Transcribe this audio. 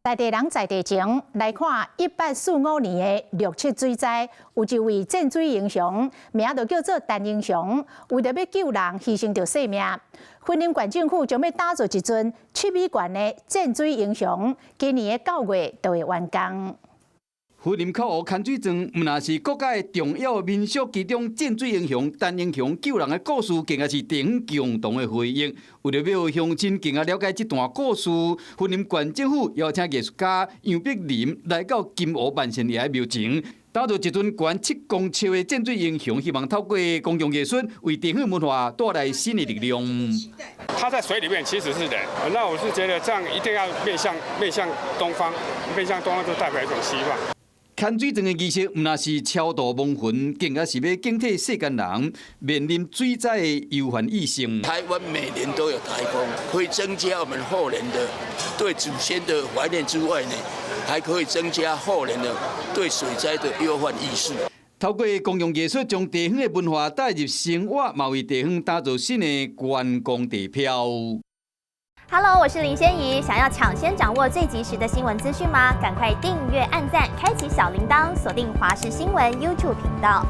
在地人在地情來看1845年的6·7水災，有一位戰水英雄，名就叫做陳英雄，為着要救人，犧牲着性命。雲林縣政府將要打造一尊7米懸的戰水英雄，今年的9月就會完工。雲林口湖牽水莊，毋但是國家重要民俗其中戰水英雄陳英雄救人的故事，更加是地方共同的回憶。為了要鄉親更加了解這段故事，雲林縣政府邀請藝術家楊碧林來到金湖萬善爺廟前，打造一尊懸7公尺的戰水英雄，希望透過公共藝術為地方文化帶來新的力量。他在水裡面其實是人，那我是覺得這樣一定要面向東方，面向東方就代表一種希望。牽水莊的儀式，毋但是超度亡魂，更加是要警惕世間人面臨水災的憂患意識。台灣每年都有颱風，可以增加我們後人的對祖先的懷念之外呢，還可以增加後人的對水災的憂患意識。透過公用藝術，將地方的文化帶入生活，嘛為地方打造新的觀光地標。Hello， 我是林仙怡。想要搶先掌握最及時的新聞資訊嗎？趕快訂閱、按讚、開啟小鈴鐺，鎖定華視新聞 YouTube 頻道。